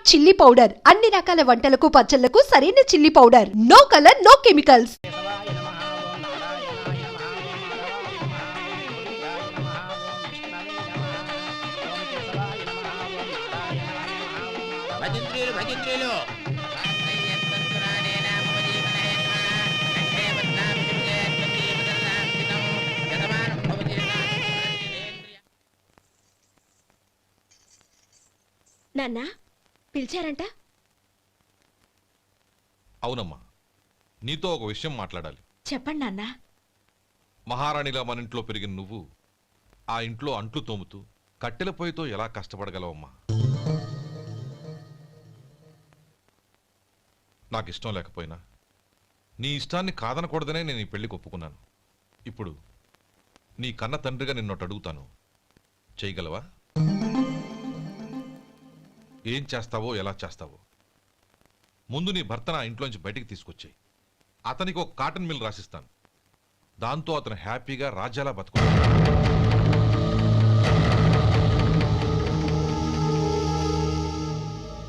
Chilli powder అన్ని రకాల వంటలకు పచ్చళ్లకు సరైన chilli powder. No colour, no chemicals. నాన్న పిలిచారంట? అవునమ్మా, నీతో ఒక విషయం మాట్లాడాలి. చెప్పండి నాన్న. మహారాణిలా మన ఇంట్లో పెరిగిన నువ్వు ఆ ఇంట్లో అంట్లు తోముతూ కట్టెల పొయ్యితో ఎలా కష్టపడగలవమ్మా? నాకు ఇష్టం లేకపోయినా నీ ఇష్టాన్ని కాదనకూడదనే నేను ఈ పెళ్లికి ఒప్పుకున్నాను. ఇప్పుడు నీ కన్న తండ్రిగా నిన్నొట్టు అడుగుతాను, చేయగలవా? ఏం చేస్తావో, ఎలా చేస్తావో ముందు నీ భర్తను ఆ ఇంట్లోంచి బయటికి తీసుకొచ్చాయి. అతనికి ఒక కాటన్ మిల్ రాసిస్తాను. దాంతో అతను హ్యాపీగా రాజ్యాలా బతుకుతాడు.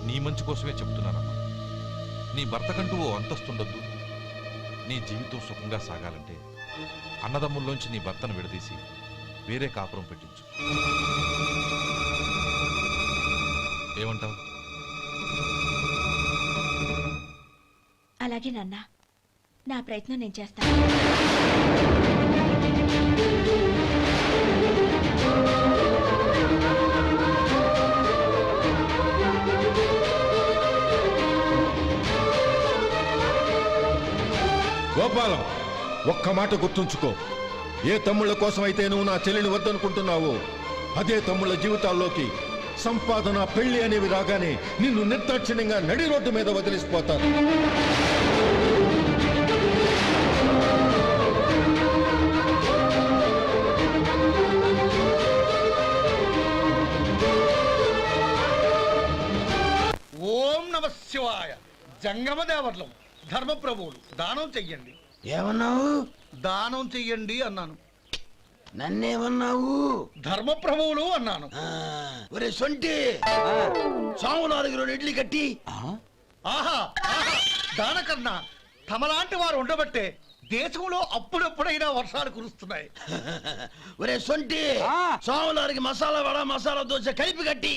నీ మంచి కోసమే చెప్తున్నానమ్మా. నీ భర్తకంటూ ఓ అంతస్తుండొద్దు. నీ జీవితం సుఖంగా సాగాలంటే అన్నదమ్ముల్లోంచి నీ భర్తను విడదీసి వేరే కాపురం పెట్టించు. ఏమంటావు? అలాగే నాన్న, నా ప్రయత్నం నేను చేస్తాను. గోపాలం, ఒక్క మాట గుర్తుంచుకో. ఏ తమ్ముళ్ళ కోసం అయితే నువ్వు నా చెల్లిని వద్దనుకుంటున్నావో అదే తమ్ముళ్ళ జీవితాల్లోకి సంపాదన, పెళ్లి అనేవి రాగానే నిన్ను నిర్దాక్షిణ్యంగా నడి రోడ్డు మీద వదిలిసిపోతారు. ఓం నమ శివాయ. జంగమదేవర్లం, ధర్మప్రభువులు, దానం చెయ్యండి. ఏమన్నావు? దానం చెయ్యండి అన్నాను. నన్నేమన్నావు? ధర్మప్రభువులు అన్నాను. ఒరే సొంటి, సాము 4 ఇడ్లీ కట్టి. ఆహా, దానకన్నా తమలాంటి వారు ఉండబట్టే దేశంలో అప్పుడెప్పుడైనా వర్షాలు కురుస్తున్నాయి. ఒరే సొంటి, సాము 4 మసాలా వడ, మసాలా దోశ కలిపి కట్టి.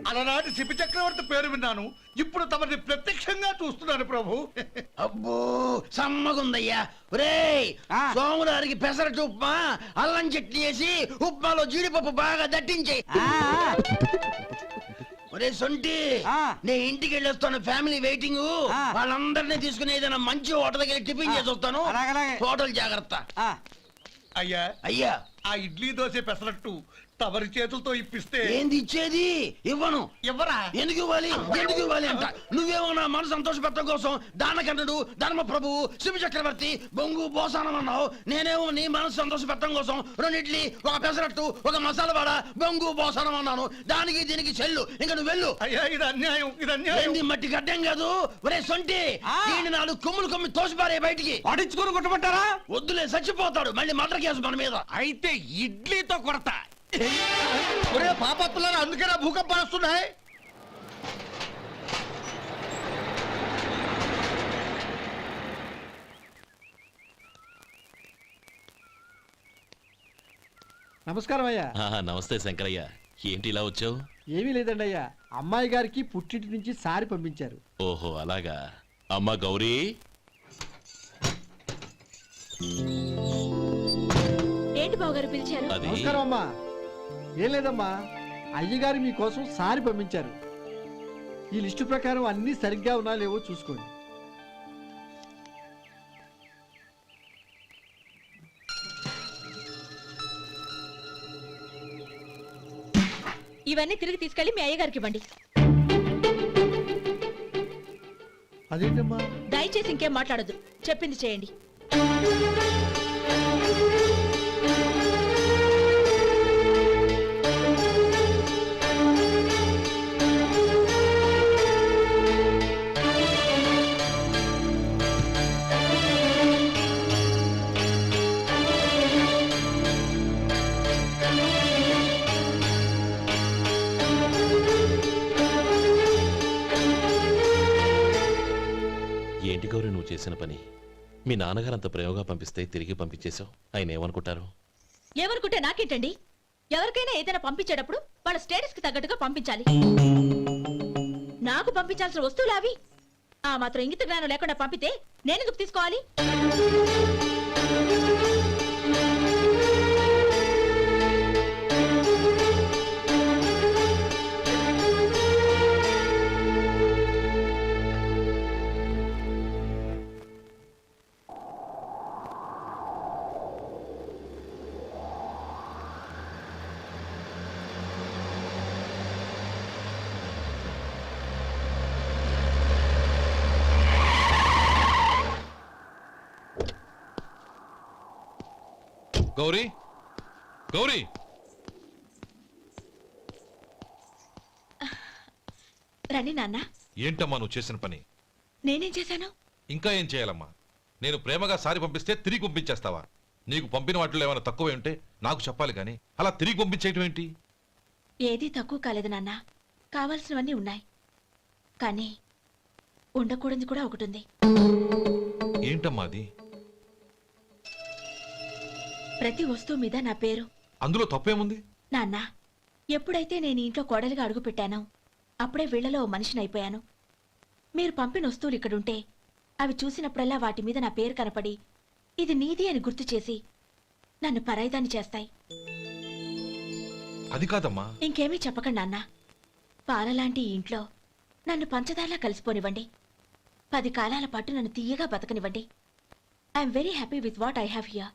అలనాటి శిపి చక్రవర్తి పేరు విన్నాను, ఇప్పుడు తమని ప్రత్యక్షంగా చూస్తున్నాను ప్రభు. అబ్బో సమ్మగుందయ్యా. ఒరే సోములారికి పెసరట్టు ఉప్మా, అల్లం చట్నీ వేసి ఉప్మాలో జీడిపప్పు బాగా దట్టించే. ఒరే సొంటి, నేను ఇంటికి వెళ్ళొస్తాను, ఫ్యామిలీ వెయిటింగ్. వాళ్ళందరినీ తీసుకుని ఏదైనా మంచి హోటల్ దగ్గర టిఫిన్ చేసి వస్తాను. హోటల్ జాగ్రత్త. అయ్యా అయ్యా, ఆ ఇడ్లీ దోశ పెసరట్టు తమరి చేతులతో ఇప్పిస్తే. ఏంది ఇచ్చేది? ఇవ్వను. ఎవరా? ఎందుకు ఇవ్వాలి? ఎందుకు ఇవ్వాలి అంట. నువ్వేమన్నా మన సంతోష పెట్టడం కోసం దానకన్నుడు, ధర్మప్రభువు, శివ చక్రవర్తి, బొంగు బోసానం అన్నావు. నేనేమో నీ మనసు సంతోష పెట్టడం కోసం 2 ఇడ్లీ, ఒక పెసరట్టు, ఒక మసాలా వాడ, బొంగు బోసానం అన్నాను. దానికి దీనికి చెల్లు. ఇంకా నువ్వు వెళ్ళు. అయ్యా ఇది అన్యాయం, ఇది అన్యాయం. ఏంది మట్టి గడ్డం కాదు. ఒరే సొంటి, దీన్ని 4 కొమ్ములు కొమ్మి తోసిపారే బయటికి. పడించుకొని కొట్టమంటారా? వద్దులే, చచ్చిపోతాడు. మళ్ళీ మర్డర్ కేసు మన మీద. అయితే ఇడ్లీతో కొడతా. ఒరే పాపత్తులారా, అందుకే నా భూకంపాలు వస్తున్నాయి. నమస్కారం అయ్యా. నమస్తే శంకరయ్య, ఏంటి ఇలా వచ్చావు? ఏమీ లేదండి అయ్యా, అమ్మాయి గారికి పుట్టింటి నుంచి సారి పంపించారు. ఓహో అలాగా. అమ్మా గౌరీ, ఏంటి బావగారు పిలిచారు? నమస్కారం అమ్మా. ఏం లేదమ్మా, అయ్యగారు మీకోసం సారి పంపించారు. ఈ లిస్టు ప్రకారం అన్ని సరిగ్గా ఉన్నా లేవో చూసుకోండి. ఇవన్నీ తిరిగి తీసుకెళ్లి మీ అయ్యగారికి ఇవ్వండి. అదేంటమ్మా? దయచేసి ఇంకేం మాట్లాడద్దు, చెప్పింది చేయండి. చేసిన పని మీ నాన్నగారు అంత ప్రేమగా పంపిస్తే తిరిగి పంపించేశావు. ఆయన ఏమనుకుంటారు? ఏమనుకుంటే నాకేంటండి? ఎవరికైనా ఏదైనా పంపించేటప్పుడు వాళ్ళ స్టేటస్ కి తగ్గట్టుగా పంపించాలి. నాకు పంపించాల్సిన వస్తువులు అవి. ఆ మాత్రం ఇంగిత జ్ఞానం లేకుండా పంపితే నేనెందుకు తీసుకోవాలి? గౌరీ, గౌరీ, రండి నాన్న. ఏంటమ్మా నువ్వు చేసిన పని? నేనేం చేశాను? ఇంకా ఏం చేయాలమ్మా? నేను ప్రేమగా సారి పంపిస్తే తిరిగి పంపించేస్తావా? నీకు పంపిన వాటిలో ఏమైనా తక్కువ ఉంటే నాకు చెప్పాలి కానీ అలా తిరిగి పంపించేయటం ఏంటి? ఏదీ తక్కువ కాలేదు నాన్న. కావాల్సినవన్నీ ఉన్నాయి. కానీ ఉండకూడదు కూడా ఒకటి ఉంది. ఏంటమ్మా అది? ప్రతి వస్తువు మీద నా పేరు. అందులో తప్పేముంది? నాన్న, ఎప్పుడైతే నేను ఇంట్లో కోడలిగా అడుగు పెట్టానో అప్పుడే వీళ్లలో ఓ మనిషిని అయిపోయాను. మీరు పంపిన వస్తువులు ఇక్కడుంటే అవి చూసినప్పుడల్లా వాటి మీద నా పేరు కనపడి ఇది నీది అని గుర్తు చేసి నన్ను పరాయిదాన్ని చేస్తాయి. అది కాదమ్మా. ఇంకేమీ చెప్పకండి నాన్న. పాలలాంటి ఈ ఇంట్లో నన్ను పంచదారలా కలిసిపోనివ్వండి. 10 కాలాల పాటు నన్ను తీయగా బతకనివ్వండి. I'm very happy with what I have here.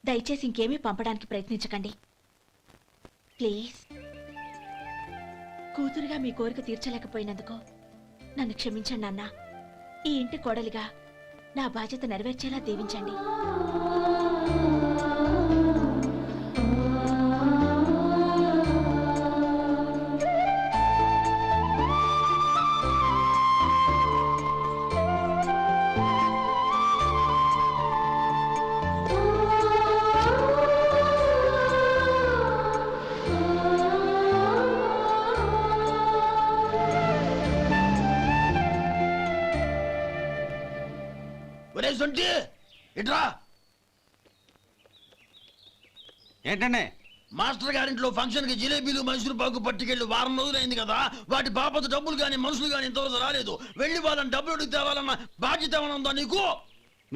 దయచేసి ఇంకేమీ పంపడానికి ప్రయత్నించకండి ప్లీజ్. కూతురుగా మీ కోరిక తీర్చలేకపోయినందుకు నన్ను క్షమించండి నాన్న. ఈ ఇంటి కోడలిగా నా బాధ్యత నెరవేర్చేలా దీవించండి. ఒరే సొంటి ఇట్రా. ఏంటండి? మాస్టర్ గారింట్లో ఫంక్షన్ కి జిలేబీలు మైసూరు పాకు పట్టుకెళ్ళి వారం రోజులైంది కదా. వాటి బాపత డబ్బులు గాని మనుషులు గాని ఇంతవరకు రాలేదు. వెళ్ళి వాళ్ళని డబ్బులు అడిగి తేవాలన్న బాధ్యత ఏమైనా ఉందా నీకు?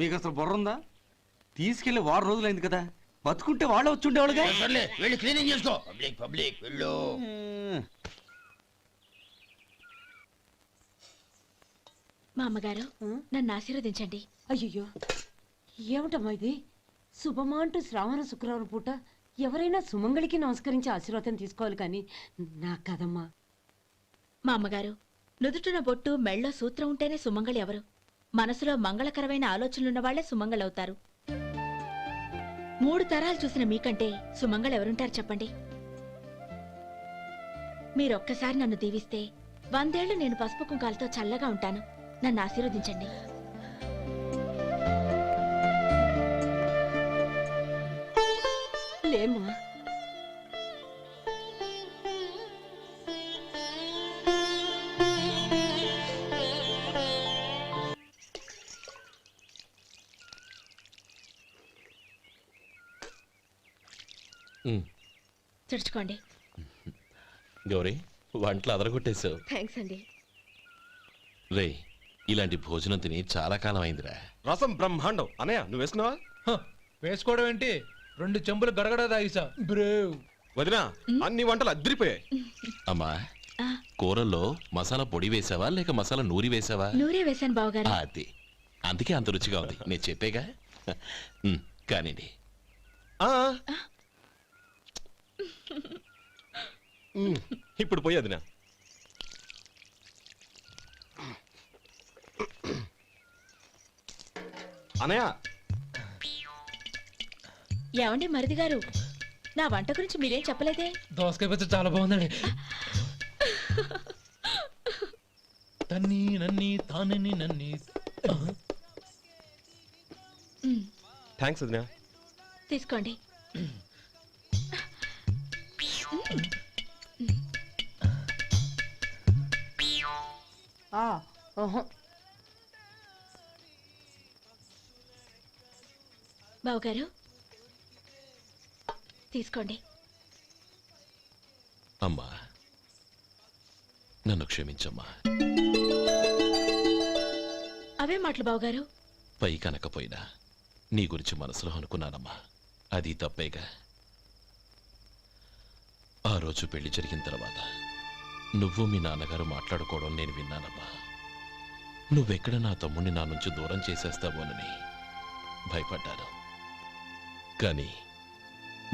మీకు అసలు బుర్ర ఉందా? తీసుకెళ్లి 6 రోజులైంది కదా, బతుకుంటే వాళ్ళు వచ్చి ఉండేవాళ్ళుగా. సర్లే వెళ్ళి క్లీనింగ్ చేసుకో. పబ్లిక్ వెళ్ళు. మా అమ్మగారు నన్ను ఆశీర్వదించండి. అయ్యో ఏమిటమ్మా ఇది? శుభమా అంటూ శ్రావణ శుక్రవారం పూట ఎవరైనా సుమంగళికి నమస్కరించి ఆశీర్వాదం తీసుకోవాలి కానీ నాకు కదమ్మా. మా అమ్మగారు నుదుటిన బొట్టు మెళ్ళో సూత్రం ఉంటేనే సుమంగళి ఎవరు? మనసులో మంగళకరమైన ఆలోచనలున్న వాళ్లే సుమంగళవుతారు. 3 తరాలు చూసిన మీకంటే సుమంగళ ఎవరుంటారు చెప్పండి? మీరొక్కసారి నన్ను దీవిస్తే 100 ఏళ్లు నేను పసుపు కుంకాలతో చల్లగా ఉంటాను. నన్ను ఆశీర్వదించండి. లేమ్మా. తుడుచుకోండి. గౌరీ, వంటలు అదరగొట్టేశావు. థ్యాంక్స్ అండి. రే, ఇలాంటి భోజనం తిని చాలా కాలం అయిందిరా. రసం బ్రహ్మాండం. అనయ్య నువ్వు వేసుకున్నావా? వేసుకోవడం ఏంటి, 2 చెంబులు గడగడ తాగిసా. బ్రేవ్ వదినా, అన్ని వంటలు అద్దరిపోయాయి. అమ్మా, కూరల్లో మసాలా పొడి వేసావా లేక మసాలా నూరి వేసావా? నూరే వేశాను బావగారు. అది అందుకే అంత రుచిగా ఉంది. నేను చెప్పేగా. కానివ్వండి. ఇప్పుడు పోయి వదినా. అనయ్య, ఏమండి మరిది గారు, నా వంట గురించి మీరేం చెప్పలేదే? దోసకాయ పచ్చడి చాలా బాగుందండి. తన్ని నన్ని తానని నన్ని. థ్యాంక్స్ వదినా. తీసుకోండి. బావగారు తీసుకోండి. అమ్మా నన్ను క్షమించమ్మా. అవే మాటలు బావగారు. పై కనకపోయినా నీ గురించి మనసులో అనుకున్నానమ్మా. అది తప్పేగా. ఆ రోజు పెళ్లి జరిగిన తర్వాత నువ్వు మీ నాన్నగారు మాట్లాడుకోవడం నేను విన్నానమ్మా. నువ్వెక్కడ నా తమ్ముడిని నా నుంచి దూరం చేసేస్తావోనని భయపడ్డాను. కానీ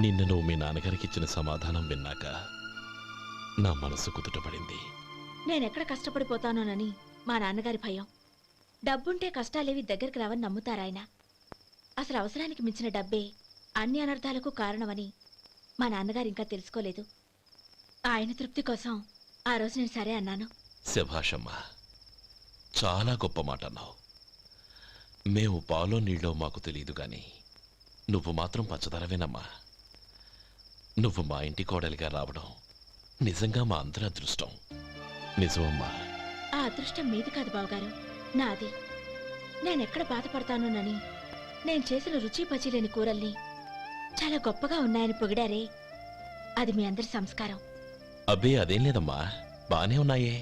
నిన్న నువ్వు మీ నాన్నగారికి ఇచ్చిన సమాధానం విన్నాక నా మనసు కుదుటపడింది. నేనెక్కడ కష్టపడిపోతానోనని మా నాన్నగారి భయం. డబ్బుంటే కష్టాలేవి దగ్గరికి రావని నమ్ముతారాయన. అసలు అవసరానికి మించిన డబ్బే అన్ని అనర్థాలకు కారణమని మా నాన్నగారు ఇంకా తెలుసుకోలేదు. ఆయన తృప్తి కోసం ఆ రోజు నేను సరే అన్నాను. శభాషమ్మా, చాలా గొప్ప మాట అన్నావు. మేము పాలో నీళ్ళో మాకు తెలియదు గాని నువ్వు మాత్రం పంచదారవేనమ్మా. నువ్వు మా ఇంటి కోడలిగా రావడం నిజంగా మా అందరి అదృష్టం. నిజమమ్మా. ఆ అదృష్టం మీది కాదు బావగారు, నాది. నేనెక్కడ బాధపడతానోనని నేను చేసిన రుచి పచిలేని కూరల్ని చాలా గొప్పగా ఉన్నాయని పొగిడారే, అది మీ అందరి సంస్కారం. అబ్బే అదేం లేదమ్మా, బానే ఉన్నాయే.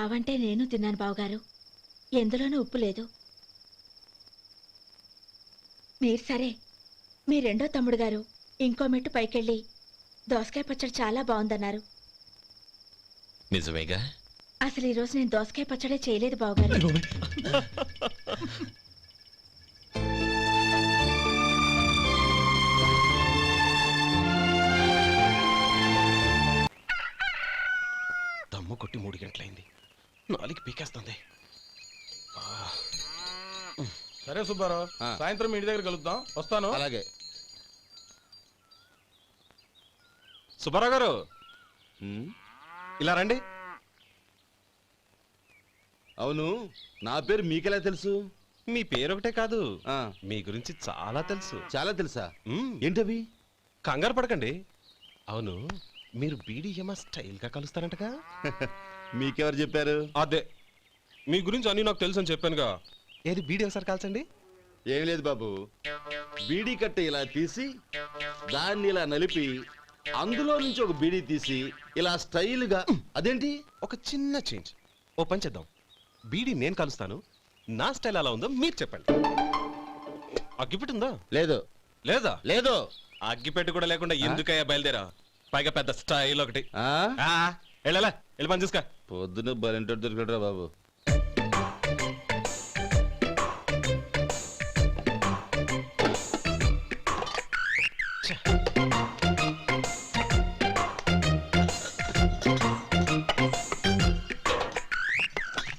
ఆవంటే నేను తిన్నాను బావగారు, ఎందులోనూ ఉప్పు లేదు. మీరు సరే, మీ రెండో తమ్ముడు గారు ఇంకో మెట్టు పైకెళ్ళి దోసకాయ పచ్చడి చాలా బాగుందన్నారు. నిజమేగా? అసలు ఈరోజు నేను దోసకాయ పచ్చడే చేయలేదు బావగారు. దమ్ము కొట్టి 3 గంటలైంది. 4కి పీకేస్తుంది. సరే సుబ్బారావు, సాయంత్రం మీ ఇంటి దగ్గర కలుద్దాం. వస్తాను. అలాగే. సుబ్బారావు గారు ఇలా రండి. అవును, నా పేరు మీకెలా తెలుసు? మీ పేరు ఒకటే కాదు, మీ గురించి చాలా తెలుసు. చాలా తెలుసా? ఏంటవి? కంగారు పడకండి. అవును, మీరు బీడీఎంఆ స్టైల్గా కలుస్తారంటగా? మీకెవరు చెప్పారు? అదే, మీ గురించి అన్నీ నాకు తెలుసు అని చెప్పానుగా. ఏది బీడీ ఒకసారి కాల్చండి. ఏం లేదు బాబు, బీడీ కట్ట ఇలా తీసి దాన్ని ఇలా నలిపి అందులో నుంచి ఒక బీడీ తీసి ఇలా స్టైల్గా. అదేంటి? ఒక చిన్న చేంజ్. ఓ పని చేద్దాం, బీడీ నేను కలుస్తాను, నా స్టైల్ అలా ఉందో మీరు చెప్పండి. అగ్గిపెట్టుందా? లేదు. లేదా? లేదు. అగ్గిపెట్టు కూడా లేకుండా ఎందుకయ్యా బయలుదేరా? పైగా పెద్ద స్టైల్ ఒకటి. వెళ్ళాలా, వెళ్ళి పని చూసుకో. పొద్దున బలింటో దొరికడరా బాబు.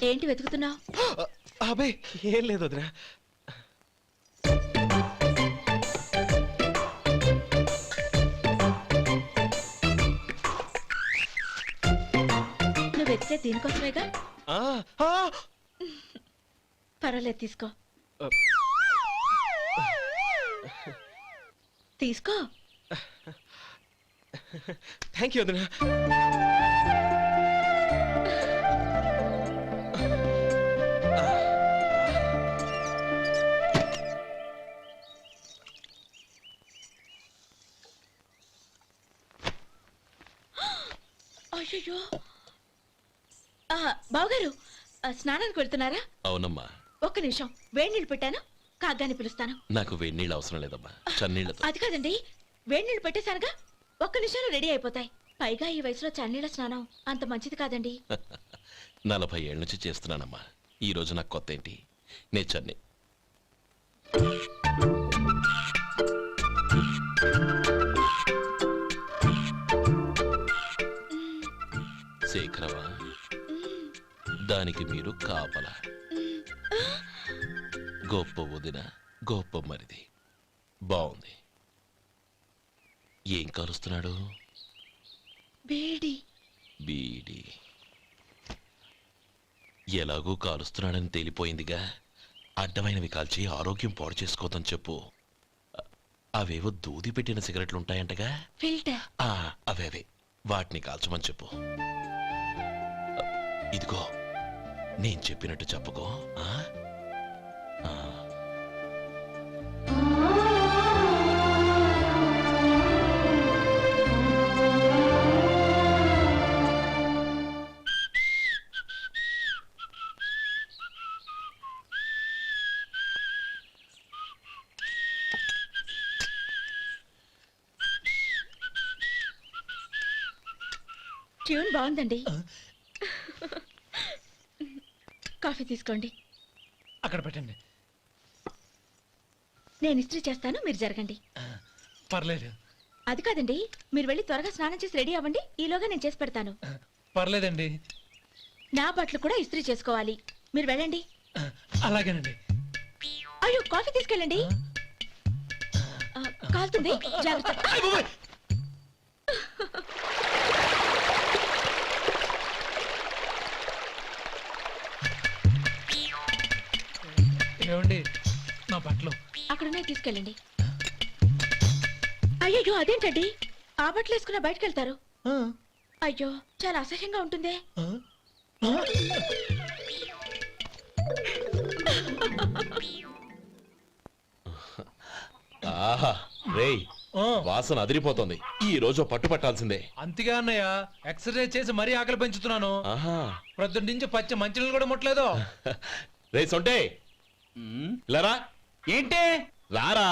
ఏంటి వెతుకుతున్నావు? అబే ఏం లేదు వదినా. నువ్వు వెతికే దీనికోసమేగా. పర్వాలేదు, తీసుకో. తీసుకో. థ్యాంక్ యూ వదినా. అయ్యో, బావగారు స్నానానికి వెళ్తున్నారా? అవునమ్మా. ఒక్క నిమిషం, వేడి నీళ్ళు పెట్టాను, కాగ్గాని పిలుస్తాను. నాకు వేడి నీళ్ళు అవసరం లేదమ్మా, చన్నీళ్ళతో. అది కాదండి, వేడి నీళ్ళు పెట్టేశానుగా, ఒక్క నిమిషంలో రెడీ అయిపోతాయి. పైగా ఈ వయసులో చన్నీళ్ళ స్నానం అంత మంచిది కాదండి. 40 ఏళ్ళ నుంచి చేస్తున్నానమ్మా. ఈ రోజు నాకు కొత్త ఏంటి? నే చన్ని. శేఖరవా, దానికి మీరు కాపలా. గొప్ప వదిన, గొప్ప మరిది. బాగుంది. ఏం కాలుస్తున్నాడు? బీడి. బీడి ఎలాగూ కాలుస్తున్నాడని తేలిపోయిందిగా. అడ్డమైనవి కాల్చి ఆరోగ్యం పాడు చేసుకోదని చెప్పు. అవేవో దూది పెట్టిన సిగరెట్లు ఉంటాయంటగా. ఫిల్టర్. అవే వాటిని కాల్చమని చెప్పు. ఇదిగో నేను చెప్పినట్టు చెప్పుకో. ట్యూన్ బాగుందండి. కాఫీ తీసుకోండి. అక్కడ పెట్టండి. నేను ఇస్త్రీ చేస్తాను, మీరు జరగండి. పర్లేదు. అది కాదండి, మీరు వెళ్ళి త్వరగా స్నానం చేసి రెడీ అవ్వండి. ఈలోగా నేను చేసి పెడతాను. పర్లేదండి. నా బట్టలు కూడా ఇస్త్రీ చేసుకోవాలి. మీరు వెళ్ళండి. అలాగేనండి. అయ్యో, కాఫీ తీసుకెళ్ళండి. కాలుతుంది, జాగ్రత్త. ఏమండి, నా బట్టలు అక్కడున్నాయి, తీసుకెళ్ళండి. అయ్యో, అదేంటండి ఆ బట్టలు వేసుకున్న బయటకు వెళ్తారు? అయ్యో, చాలా అసహ్యంగా ఉంటుందే. ఆహా రేయ్, వాసన అదిరిపోతుంది. ఈ రోజు పట్టు పట్టాల్సిందే. అంతగా అన్నయ్య, ఎక్సర్సైజ్ చేసి మరీ ఆకలి పెంచుతున్నాను. ఆహా ప్రొద్దున నుంచి పచ్చ మంచినీళ్ళు కూడా ముట్టలేదు. రే సొంటే, లరా ఏంటి? రారా.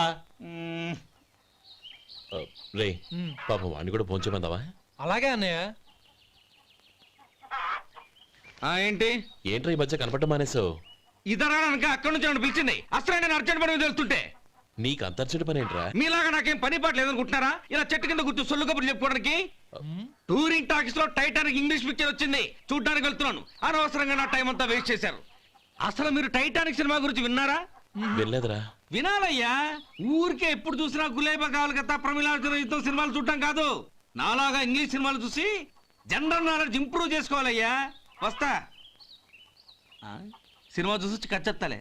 రే పాపం వాణ్ణి కూడా పోంచమందావా? అలాగే అన్నయ్య. ఏంటి? ఏంట్రా ఈ మధ్య కనపడడం మానేసావు? ఇద్దరా అక్కడి నుంచి నన్ను పిలిచింది. అసలు నేను అర్జెంట్ పని మీద వెళ్తుంటే నీకు అంతర్చడి పని ఏంట్రా? మీలాగా నాకేం పని పాట లేదనుకుంటున్నారా? ఇలా చెట్టు కింద కూర్చో సొల్లు కబుర్లు చెప్పుకోవడానికి. టూరింగ్ టాకీస్ లో టైటానిక్ ఇంగ్లీష్ పిక్చర్ వచ్చింది, చూడ్డానికి వెళ్తున్నాను. అనవసరంగా నా టైం అంతా వేస్ట్ చేశారు. అసలు మీరు టైటానిక్ సినిమా గురించి విన్నారా? వెళ్ళలేదురా. వినాలయ్యా. ఊరికే ఎప్పుడు చూసినా గులేబా కావాలి కదా, ప్రమిళార్జున యుద్ధం సినిమాలు చూడటం కాదు. నాలాగా ఇంగ్లీష్ సినిమాలు చూసి జనరల్ నాలెడ్జ్ ఇంప్రూవ్ చేసుకోవాలయ్యా. వస్తా. సినిమా చూసి వచ్చి కచ్చెత్తాలే.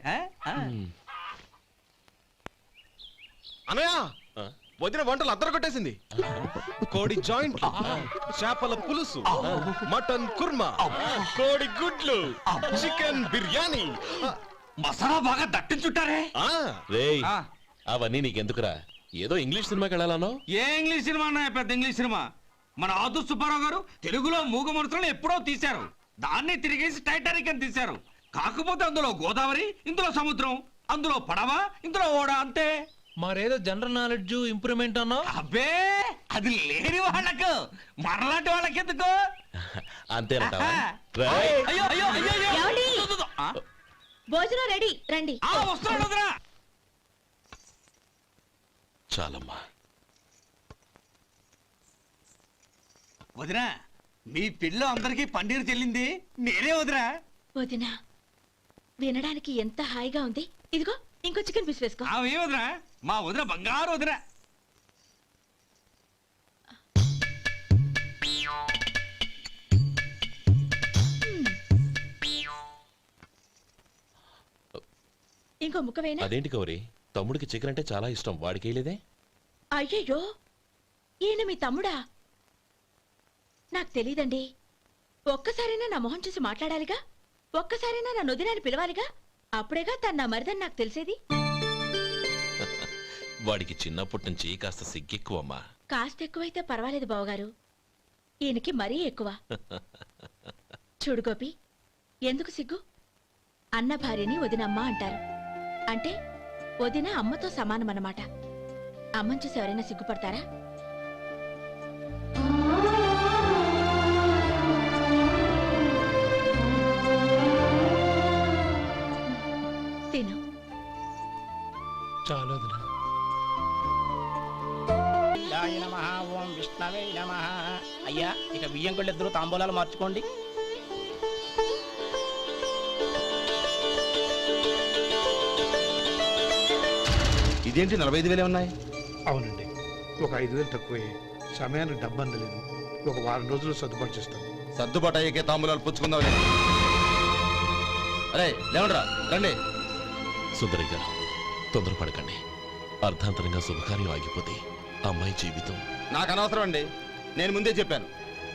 అనయ్య, వదిన వంటలు అద్దరు కొట్టేసింది. కోడి జాయింట్, చేపల పులుసు, మటన్ కుర్మా, కోడి గుడ్లు, చికెన్ బిర్యానీ, మసాలా బాగా దట్టించుంటారే. రేయ్ అవన్నీ నీకెందుకురా? ఏదో ఇంగ్లీష్ సినిమాకి వెళ్ళాలనో? ఏ ఇంగ్లీష్ సినిమా అన్నా? పెద్ద ఇంగ్లీష్ సినిమా. మన ఆదు సుబ్బారావు గారు తెలుగులో మూగ మనుషులను ఎప్పుడో తీశారు. దాన్ని తిరిగేసి టైటానిక్ అని తీశారు. కాకపోతే అందులో గోదావరి, ఇందులో సముద్రం, అందులో పడవ, ఇందులో ఓడ, అంతే. మరేదో జనరల్ నాలెడ్జ్ ఇంప్రూవ్మెంట్ అన్నా? అబ్బే, అది లేని వాళ్ళకు, మరలాంటి వాళ్ళకి ఎందుకు? అంతేనట. అయ్యో అయ్యో అయ్యో ఏమండి? భోజనం రెడీ, రండి. వస్తున్నాడు వదరా. చాలమ్మా. వదినా, మీ పిల్ల అందరికీ పన్నీరు చెల్లింది నేనే వదినా. వదినా, వినడానికి ఎంత హాయిగా ఉంది. ఇదిగో ఇంకో చికెన్ పీస్ వేసుకో. ఏ వదినా, మా వదిన బంగారు వదినా. ఇంకో ముక్క వేయనా? అదేంటి గౌరీ, తమ్ముడికి చికెన్ అంటే చాలా ఇష్టం, వాడికి వేయలేదే? అయ్యయ్యో, ఈయన మీ తమ్ముడా? నాకు తెలీదండి. ఒక్కసారైనా నా మొహం చూసి మాట్లాడాలిగా, ఒక్కసారైనా నా నొదినాన్ని పిలవాలిగా. అప్పుడేగా తన నా మరిదని నాకు తెలిసేది. వాడికి చిన్నప్పటి నుంచి కాస్త సిగ్గెక్కువమ్మా. కాస్త ఎక్కువైతే పర్వాలేదు బావగారు, ఈయనకి మరీ ఎక్కువ. చూడు గోపి, ఎందుకు సిగ్గు? అన్న భార్యని వదినమ్మ అంటారు. అంటే వదిన అమ్మతో సమానమన్నమాట. అమ్మని చూసి ఎవరైనా సిగ్గుపడతారా? తిను. చాలు వదినా. ఓం విష్ణవే నమః. అయ్యా, ఇక బియ్యం కొళ్ళిద్దరూ తాంబూలాలు మార్చుకోండి. ఇదేంటి 45,000 ఉన్నాయి? అవునండి, ఒక 5,000 తక్కువే. సమయానికి డబ్బు అందలేదు. ఒక వారం రోజులు సర్దుబాటు చేస్తాం. సర్దుబాటు అయ్యకే తాంబూలాలు పుచ్చుకుందాం. అరే లేవండ్రా, రండి. సుందరి గారు, తొందరపడకండి. అర్ధాంతరంగా శుభకార్యం ఆగిపోతే అమ్మాయి జీవితం. నాకు అనవసరం అండి, నేను ముందే చెప్పాను.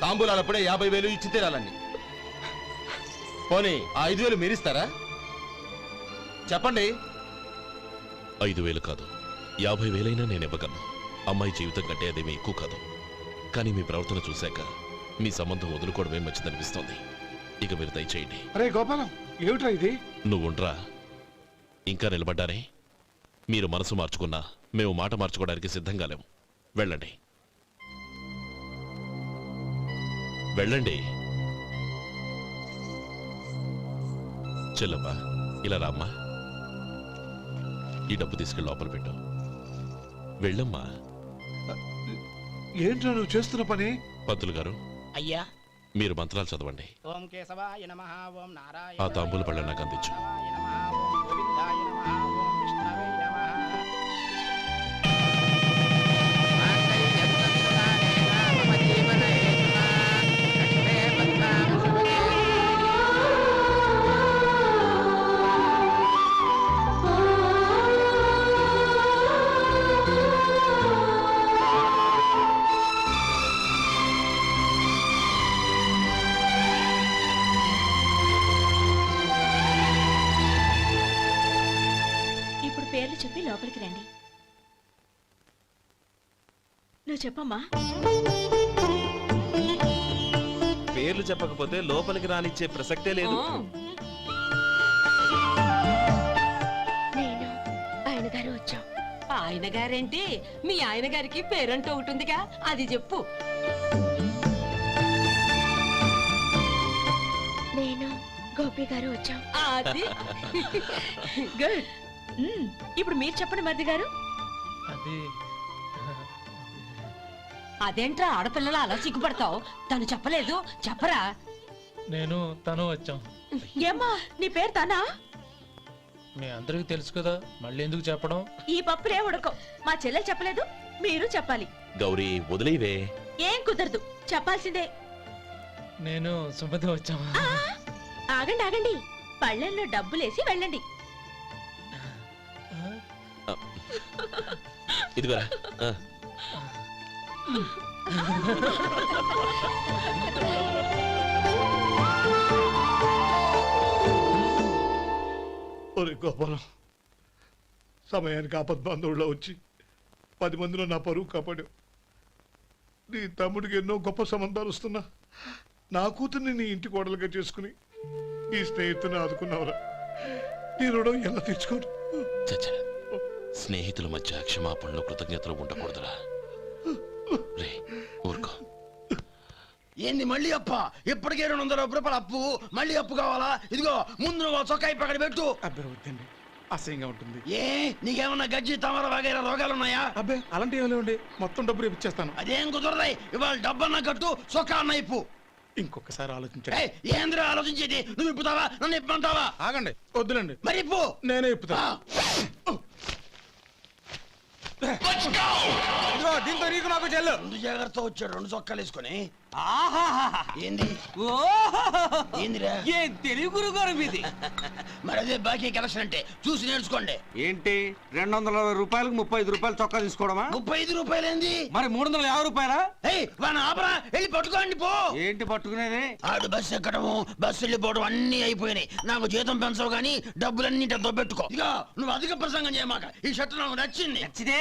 తాంబూలాలు అప్పుడే 50,000 ఇచ్చి తీరాలని. పోనీ ఆ 5,000 మీరిస్తారా? చెప్పండి. 5,000 కాదు, 50,000 నేను ఇవ్వగలను. అమ్మాయి జీవితం కంటే అదేమీ ఎక్కువ కాదు. కానీ మీ ప్రవర్తన చూశాక మీ సంబంధం వదులుకోవడమే మంచిదనిపిస్తోంది. ఇక మీరు దయచేయండి. అరే గోపాలం, ఏమిట్రా ఇది? నువ్వుండ్రా. ఇంకా నిలబడ్డారే? మీరు మనసు మార్చుకున్నా మేము మాట మార్చుకోవడానికి సిద్ధంగా లేము. వెళ్ళండి. వెళ్ళండి. చెల్లమ్మా ఇలా రామ్మా. ఈ డబ్బు తీసుకెళ్ళి లోపల పెట్టు. వెళ్ళమ్మా. ఏంట్రా నువ్వు చేస్తున్న పని? పంతులు గారు, అయ్యా మీరు మంత్రాలు చదవండి. ఓం కేశవాయ నమః ఓం నారాయణ ఆ తాంబూల పళ్ళ నాకు అందించు. నమః ఓం గోవిందాయ నమః ఓం విష్ణవే నమః. ఇప్పుడు పేర్లు చెప్పి లోపలికి రండి. నువ్వు చెప్పమ్మా. పేర్లు చెప్పకపోతే లోపలికి రానిచ్చే ప్రసక్తే లేదు. నేను ఆయన గారు వచ్చాం. ఆయన గారేంటి, మీ ఆయన గారికి పేరంటూ ఒకటి ఉందిగా, అది చెప్పు. నేను గోపి గారు వచ్చాం. అది గుడ్. ఇప్పుడు మీరు చెప్పండి మరిది గారు. అది అదేంట్రా ఆడపిల్లలు అలా సిగ్గుపడతావు? తను చెప్పలేదు, చెప్పరా. నేను తను వచ్చాం. ఏమ్మా నీ పేరు తానా? మీ అందరికి తెలుసు కదా, మళ్ళీ ఎందుకు చెప్పడం? ఈ పప్పులే ఉడకం. మా చెల్లె చెప్పలేదు, మీరు చెప్పాలి. గౌరీ వదిలేవే. ఏం కుదరదు, చెప్పాల్సిందే. నేను సుమతి వచ్చాం. ఆగండి ఆగండి, పళ్ళెంలో డబ్బులేసి వెళ్ళండి. ఇదిగోరా. ఒరే గోపాలం, సమయానికి ఆపద్బాంధవుల్లో వచ్చి 10 మందిలో నా పరువు కాపాడావు. నీ తమ్ముడికి ఎన్నో గొప్ప సంబంధాలు వస్తున్నా నా కూతుర్ని నీ ఇంటి కోడలుగా చేసుకుని నీ స్నేహితుని ఆదుకున్నావురా. నీ రుణం ఎలా తీర్చుకోరు? చచ్చా, స్నేహితుల మధ్య క్షమాపణలు కృతజ్ఞతలు ఉండకూడదురా. రే ఊరుకో. ఏంది మళ్ళీ అప్ప? ఇప్పటికే 200 రూపాయల అప్పు, మళ్ళీ అప్పు కావాలా? ఇదిగో ముందు నువ్వు చొక్కా పక్కన పెట్టు. అబ్బే వద్దండి, అసహ్యంగా ఉంటుంది. ఏ నీకేమన్నా గజ్జి తమర వగైరా రోగాలున్నాయా? అబ్బే అలాంటివి ఏమీ లేవండి, మొత్తం డబ్బు రేపు ఇచ్చేస్తాను. అదేం కుదరదాయి. ఇవాళ డబ్బన్నా కట్టు, చొక్కా అన్న ఇప్పు. ఇంకొకసారి ఆలోచించండి. ఏయ్, ఏందిరా ఆలోచించేది? నువ్వు ఇప్పుతావా, నన్ను ఇప్పమంటావా? ఆగండి, వద్దులండి, మరి ఇప్పు. నేనే ఇప్పుతా. దీంతో నీకు నాకు చెల్లు. ముందు జాగ్రత్త వచ్చాడు 2 చొక్కాలు వేసుకొని. ఆహాహాహా. ఏంది ఏందిరా? ఏం తెలుగు గురుగారు మీది? మరి అదే బాకీ కలెక్షన్ అంటే చూసి నేర్చుకోండి. ఏంటి 220 రూపాయలకు 35 రూపాయలు చొక్కా తీసుకోవడమా? 35 రూపాయలు ఏంది? మరి 350 రూపాయలా? ఏయ్ వాడిని ఆపరా, వెళ్ళి పట్టుకోండి పో. ఏంటి పట్టుకునేది? ఆడు బస్సు ఎక్కడము, బస్సు వెళ్ళిపోవడం అన్ని అయిపోయినాయి. నాకు జీతం పెంచవు గానీ డబ్బులన్నీ డబ్బు పెట్టుకో. ఇక నువ్వు అధిక ప్రసంగం చేయమాక. ఈ షర్ట్ నాకు నచ్చింది. నచ్చితే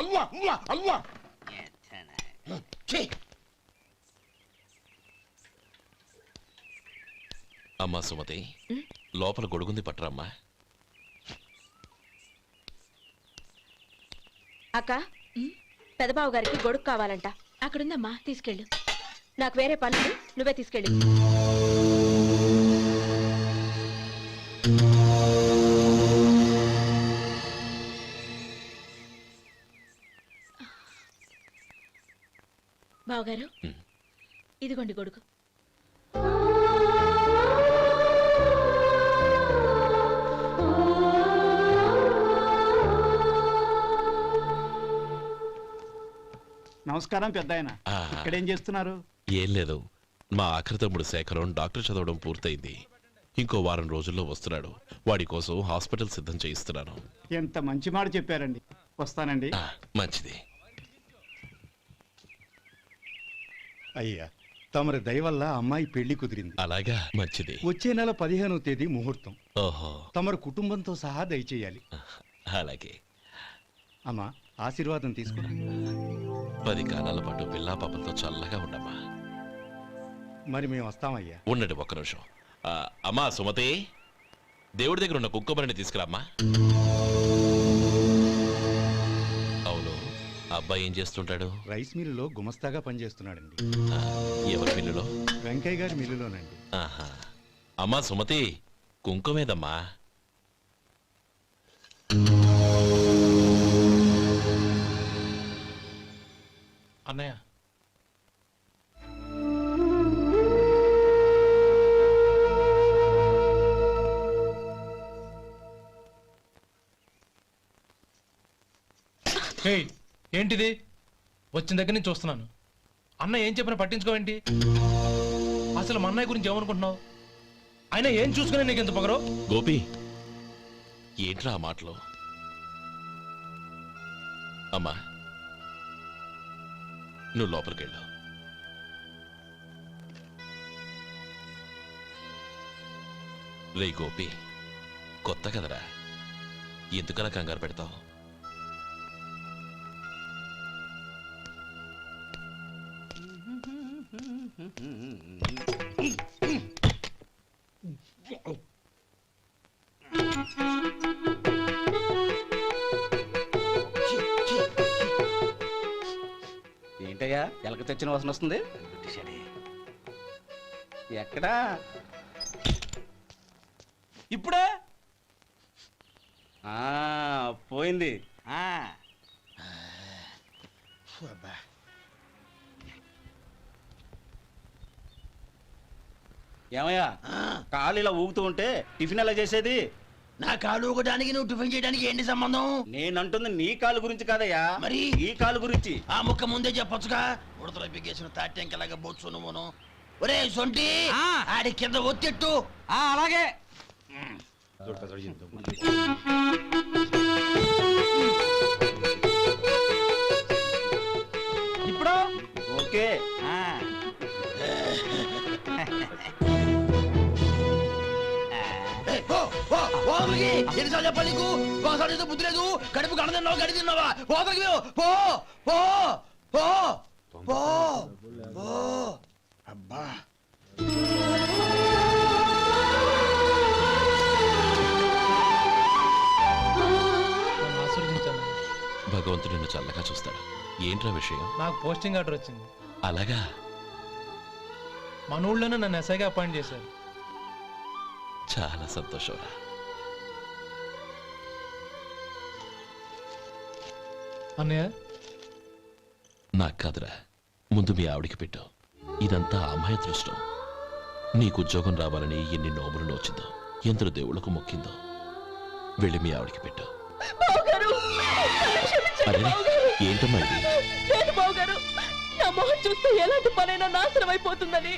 అల్వా అల్వా అల్వా. అమ్మా సుమతి, లోపల గొడుగుంది పట్టరమ్మా. అక్క, పెదబాబు గారికి గొడుగు కావాలంట. అక్కడుందమ్మా, తీసుకెళ్ళు. నాకు వేరే పనులు, నువ్వే తీసుకెళ్ళు. బావగారు, ఇదిగోండి గొడుగు. నమస్కారం పెద్దాయన. ఇక్కడేం చేస్తున్నారు? ఏం లేదు, మా ఆఖరి తమ్ముడు శేఖరం డాక్టర్ చదవడం పూర్తయింది. ఇంకో వారం రోజుల్లో వస్తున్నాడు. వాడి కోసం హాస్పిటల్ సిద్ధం చేయిస్తున్నాను. ఎంత మంచి మాట చెప్పారండి. వస్తానండి. మంచిది. అయ్యా, తమరి దయ వల్ల అమ్మాయి పెళ్లి కుదిరింది. అలాగా, మంచిది. వచ్చే నెల 15వ తేదీ ముహూర్తం. ఓహో, తమరు కుటుంబంతో సహా దయచేయాలి. అలాగే. అమ్మా, ఆశీర్వాదం తీసుకురా. 10 కాలాల పాటు పిల్లా పాపలతో చల్లగా ఉండమ్మా. మరి మేము వస్తామయ్యా. ఉండండి ఒక్క నిమిషం. అమ్మా సుమతి, దేవుడి దగ్గర ఉన్న కుంకుమని తీసుకురామ్మా. అవును, అబ్బాయి ఏం చేస్తుంటాడు? రైస్ మిల్లులో గుమస్తాగా పనిచేస్తున్నాడండి. ఆ, ఎవరి మిల్లులో? వెంకయ్య గారి మిల్లులోనండి. ఆహా. అమ్మా సుమతి, కుంకుమేదమ్మా. అన్నయ్య, ఏయ్, ఏంటిది? వచ్చిన దగ్గర నుంచి చూస్తున్నాను. అన్న ఏం చెప్పినా పట్టించుకోవేంటి? అసలు మా అన్నయ్య గురించి ఏమనుకుంటున్నావు? ఆయన ఏం చూసుకునే నీకు ఎంత పొగరు? గోపి, ఏంట్రా ఆ మాటలు? అమ్మా, నువ్వు లోపలికెళ్ళు. రే గోపి, కొత్త కదరా, ఎందుకలా కంగారు పెడతావు? ఏంటయ్యా ఎలక తెచ్చిన వాసన వస్తుంది? ఎక్కడా? ఇప్పుడే పోయింది. ఏమయ్యా, కాలు ఇలా ఊగుతూ ఉంటే టిఫిన్ ఎలా చేసేది? నా కాలు ఊగడానికి నువ్వు టిఫిన్ చేయడానికి ఏంటి సంబంధం? నేనంటుంది నీ కాలు గురించి కాదయ్యా, మరి ఈ కాలు గురించి. ఆ ముక్క ముందే చెప్పొచ్చుగా. ఉడతలో బిగేసిన తాట్యంకలాగా బొచ్చు నువ్వును. ఒరే సొంటి, ఆడి కింద ఒత్తిట్టు. అలాగే. ఇప్పుడు ఓకే. ఎన్నిసార్లు చెప్పాలి నీకు? ఒకసారి బుద్ధి లేదు. కడుపు గడ తిన్నావు, గడి తిన్నావా? పోతకి పో పో పో పో పో. అబ్బా, నన్ను ఆశీర్వదించాను. భగవంతుడు నిన్ను చల్లగా చూస్తాడు. ఏంట్రా విషయం? నాకు పోస్టింగ్ ఆర్డర్ వచ్చింది. అలాగా? మన ఊళ్ళోనే నన్ను ఎస్ఐగా అపాయింట్ చేశారు. చాలా సంతోషంరా. అన్నయ్య, నాకు కాదురా, ముందు మీ ఆవిడికి పెట్టు. ఇదంతా అమ్మాయి దృష్టం. నీకు ఉద్యోగం రావాలని ఎన్ని నోములు నోచిందో, ఎందరు దేవుళ్లకు మొక్కిందో. వెళ్ళి మీ ఆవిడికి పెట్టు. అరే, ఏంటమ్మా ఇది? నా మొహం చూస్తే ఎలాంటి పనైనా నాశనం అయిపోతుందని,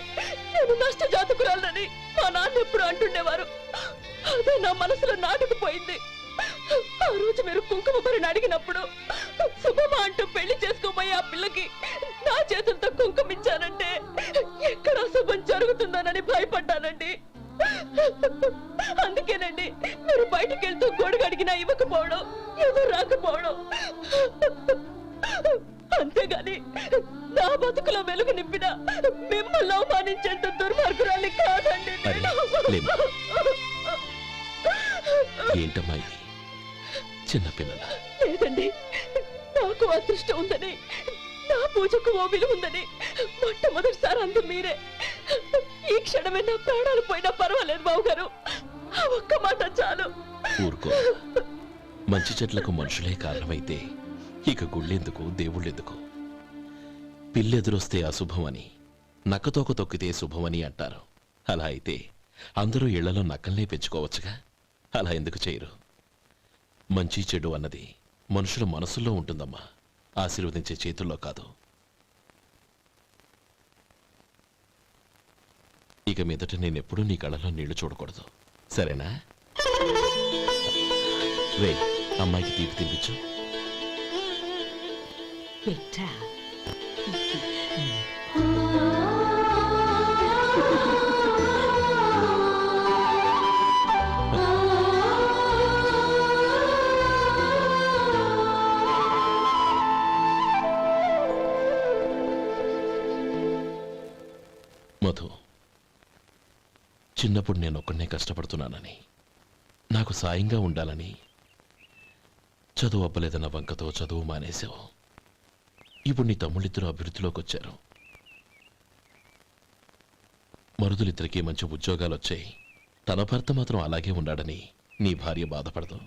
నేను నష్ట జాతకురాలని మా నాన్న ఎప్పుడు అంటుండేవారు. అదే నా మనసులో నాటుకుపోయింది. ఆ రోజు మీరు కుంకుమ భరిని అడిగినప్పుడు శుభమా అంటూ పెళ్లి చేసుకోబోయే ఆ పిల్లకి నా చేతులతో కుంకుమ ఇచ్చానంటే ఎక్కడ శుభం జరుగుతుందోనని భయపడ్డానండి. అందుకేనండి మీరు బయటకు వెళ్తూ గొడుగు అడిగినా ఇవ్వకపోవడం, ఎవరు రాకపోవడం. అంతేగాని నా బతుకులో వెలుగు నింపిన మిమ్మల్ని అవమానించేంత దుర్మార్గురాలి కాదండి. అరే, లేమ్మా. ఏంటమ్మా ఇది? చిన్నపిల్లల. లేదండి, నాకు అదృష్టం ఉందని, నా పూజకు ఓ విలువ ఉందని మొట్టమొదటిసారి అందు మీరే. ఈ క్షణమే నా ప్రాణాలు పోయినా పర్వాలేదు బావుగారు. ఆ ఒక్క మాట చాలు. ఊరుకో. మంచి చెట్లకు మనుషులే కారణమైతే ఇక గుళ్ళెందుకు, దేవుళ్ళెందుకు? పిల్లెదురొస్తే అశుభమని, నక్కతోక తొక్కితే శుభమని అంటారు. అలా అయితే అందరూ ఇళ్లలో నక్కల్నే పెంచుకోవచ్చుగా. అలా ఎందుకు చేయరు? మంచి చెడు అన్నది మనుషుల మనసుల్లో ఉంటుందమ్మా, ఆశీర్వదించే చేతుల్లో కాదు. ఇక మీదట నేనెప్పుడూ నీ కళ్ళలో నీళ్లు చూడకూడదు, సరేనా? రే, అమ్మాయికి తీపి తినిపించు. మధు, చిన్నప్పుడు నేను ఒక్కడనే కష్టపడుతున్నానని, నాకు సాయంగా ఉండాలని చదువు అవ్వలేదన్న వంకతో చదువు మానేశావు. ఇప్పుడు నీ తమ్ముళ్ళిద్దరూ అభివృద్ధిలోకి వచ్చారు. మరుదులిద్దరికీ మంచి ఉద్యోగాలు వచ్చాయి. తన భర్త మాత్రం అలాగే ఉన్నాడని నీ భార్య బాధపడదు.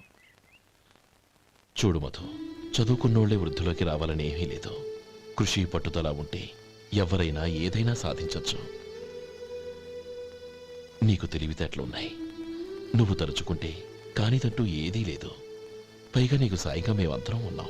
చూడు మధు, చదువుకున్నోళ్లే వృద్ధిలోకి రావాలని ఏమీ లేదు. కృషి పట్టుదల ఉంటే ఎవరైనా ఏదైనా సాధించొచ్చు. నీకు తెలివితేటలున్నాయి. నువ్వు తలుచుకుంటే కానిదంటూ ఏదీ లేదు. పైగా నీకు సాయిగా మేమందరం ఉన్నాం.